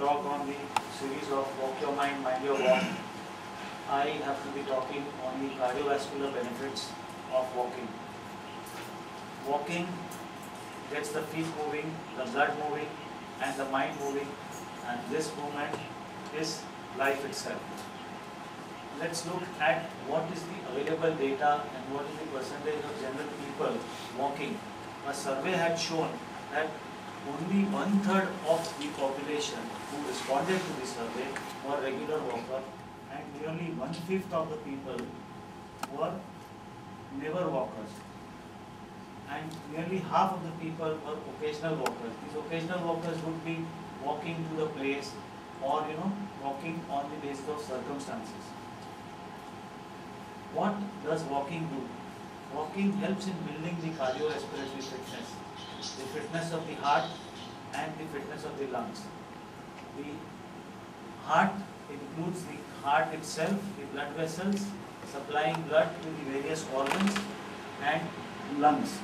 talk on the series of Walk Your Mind, Mind Your Walk, I have to be talking on the cardiovascular benefits of walking. Walking gets the feet moving, the blood moving, and the mind moving, and this movement is life itself. Let's look at what is the available data and what is the percentage of general people walking. A survey had shown that only 1/3 of the population who responded to the survey were regular walkers, and nearly 1/5 of the people were never walkers, and nearly half of the people were occasional walkers. These occasional walkers would be walking to the place or walking on the basis of circumstances. What does walking do? Walking helps in building the cardiorespiratory fitness, the fitness of the heart and the fitness of the lungs. The heart includes the heart itself, the blood vessels supplying blood to the various organs, and lungs.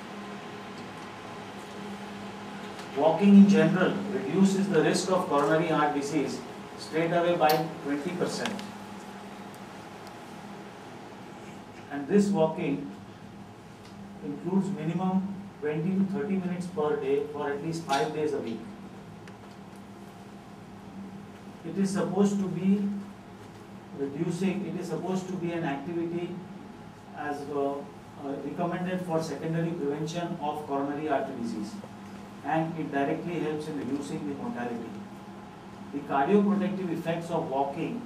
Walking in general reduces the risk of coronary heart disease straight away by 20%. And this walking includes minimum 20 to 30 minutes per day for at least 5 days a week. It is supposed to be an activity as recommended for secondary prevention of coronary artery disease, and it directly helps in reducing the mortality. The cardioprotective effects of walking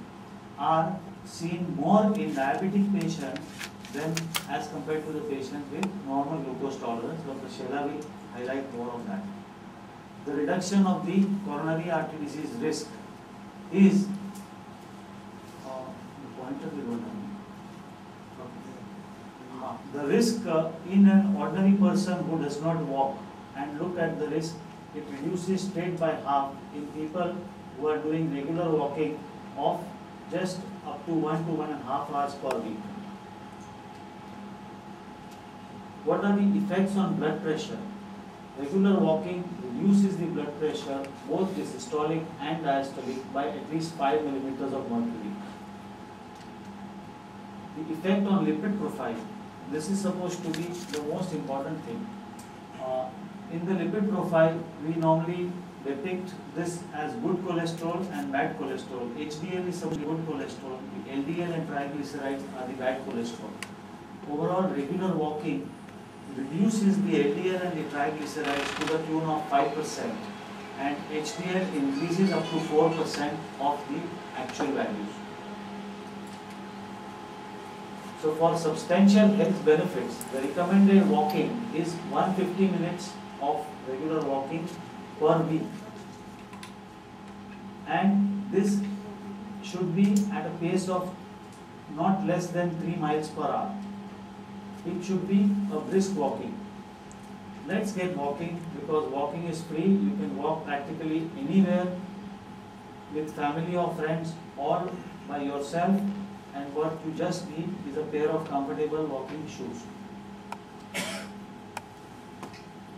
are seen more in diabetic patients than as compared to the patient with normal glucose tolerance. Dr. Shela will highlight more on that. The reduction of the coronary artery disease risk is the risk in an ordinary person who does not walk, and look at the risk, it reduces straight by half in people who are doing regular walking of just up to 1 to 1.5 hours per week. What are the effects on blood pressure? Regular walking reduces the blood pressure, both the systolic and diastolic, by at least 5 millimeters of mercury. The effect on lipid profile. This is supposed to be the most important thing. In the lipid profile, we normally depict this as good cholesterol and bad cholesterol. HDL is some good cholesterol. The LDL and triglycerides are the bad cholesterol. Overall, regular walking reduces the LDL and the triglycerides to the tune of 5%, and HDL increases up to 4% of the actual values. So for substantial health benefits, the recommended walking is 150 minutes of regular walking per week, and this should be at a pace of not less than 3 miles per hour. It should be a brisk walking. Let's get walking, because walking is free. You can walk practically anywhere with family or friends or by yourself, and what you just need is a pair of comfortable walking shoes.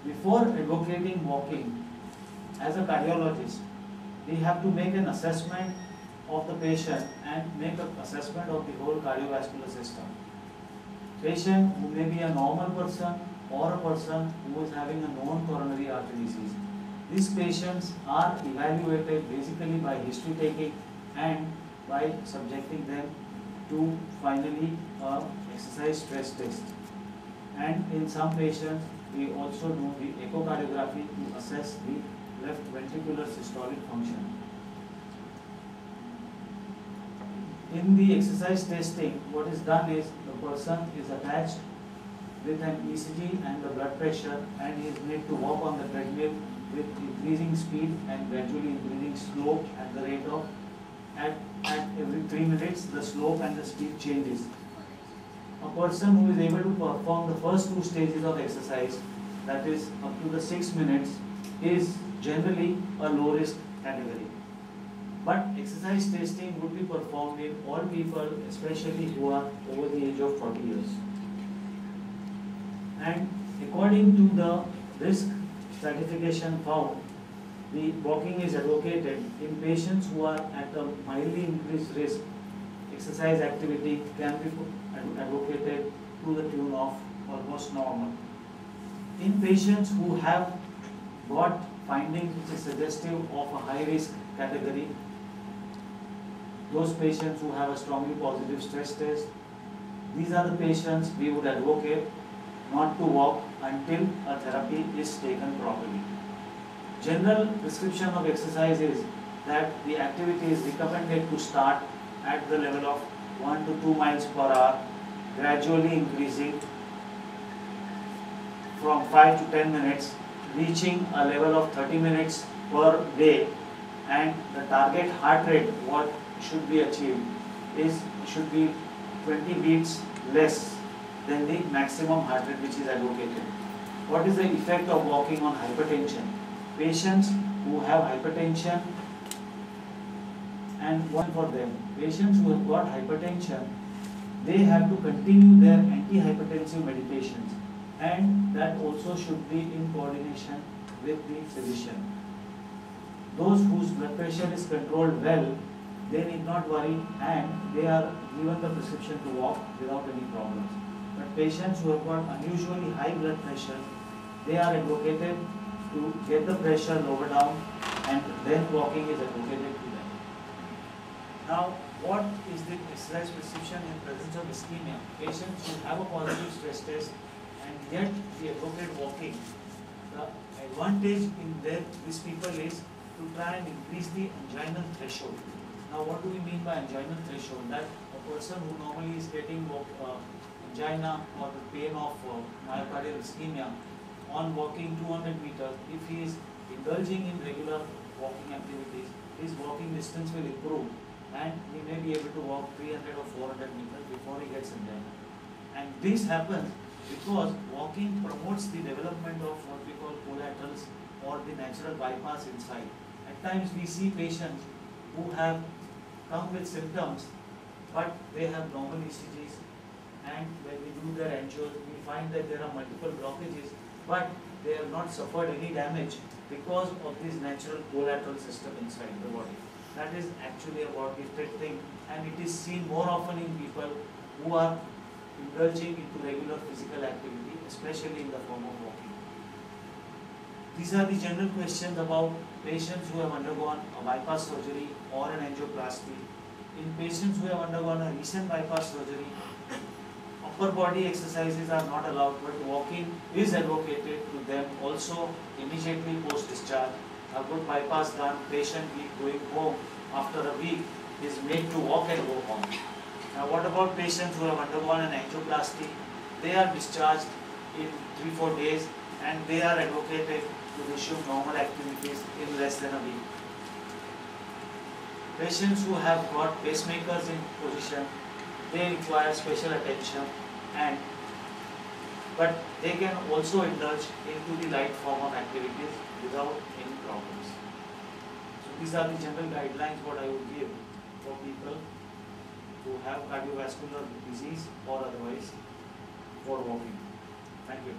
Before advocating walking, as a cardiologist, we have to make an assessment of the patient and make an assessment of the whole cardiovascular system. Patient who may be a normal person or a person who is having a known coronary artery disease. These patients are evaluated basically by history taking and by subjecting them to finally exercise stress test. And in some patients, we also do the echocardiography to assess the left ventricular systolic function. In the exercise testing, what is done is the person is attached with an ECG and the blood pressure, and he is made to walk on the treadmill with increasing speed and gradually increasing slope at the rate of at every 3 minutes the slope and the speed changes. A person who is able to perform the first 2 stages of exercise, that is up to the 6 minutes, is generally a low risk category. But exercise testing would be performed in all people, especially who are over the age of 40 years. And according to the risk stratification found, the walking is advocated in patients who are at a mildly increased risk. Exercise activity can be advocated to the tune of almost normal. In patients who have got findings which is suggestive of a high risk category, those patients who have a strongly positive stress test, these are the patients we would advocate not to walk until a therapy is taken properly. General prescription of exercise is that the activity is recommended to start at the level of 1 to 2 miles per hour, gradually increasing from 5 to 10 minutes, reaching a level of 30 minutes per day, and the target heart rate what should be achieved is should be 20 beats less than the maximum heart rate which is advocated. What is the effect of walking on hypertension? Patients who have hypertension, and one for them, patients who have got hypertension, they have to continue their antihypertensive medications, and that also should be in coordination with the physician. Those whose blood pressure is controlled well, they need not worry, and they are given the prescription to walk without any problems. But patients who have got unusually high blood pressure, they are advocated to get the pressure lower down, and then walking is advocated to them. Now, what is the exercise prescription in presence of ischemia? Patients who have a positive stress test and yet we advocate walking. The advantage in these people is to try and increase the anginal threshold. Now, what do we mean by anginal threshold? That a person who normally is getting angina or the pain of myocardial ischemia on walking 200 meters, if he is indulging in regular walking activities, his walking distance will improve and he may be able to walk 300 or 400 meters before he gets angina. And this happens because walking promotes the development of what we call collaterals or the natural bypass inside. At times we see patients who have come with symptoms but they have normal ECGs, and when we do their angios we find that there are multiple blockages but they have not suffered any damage because of this natural collateral system inside the body. That is actually a God-gifted thing, and it is seen more often in people who are indulging into regular physical activity, especially in the form of walking. These are the general questions about patients who have undergone a bypass surgery or an angioplasty. In patients who have undergone a recent bypass surgery, upper body exercises are not allowed, but walking is advocated to them also immediately post discharge. A good bypass done, patient going home after a week is made to walk and go home. Now, what about patients who have undergone an angioplasty? They are discharged in 3-4 days and they are advocated to resume normal activities in less than a week. Patients who have got pacemakers in position, they require special attention, but they can also indulge into the light form of activities without any problems. So these are the general guidelines what I would give for people who have cardiovascular disease or otherwise for walking. Thank you.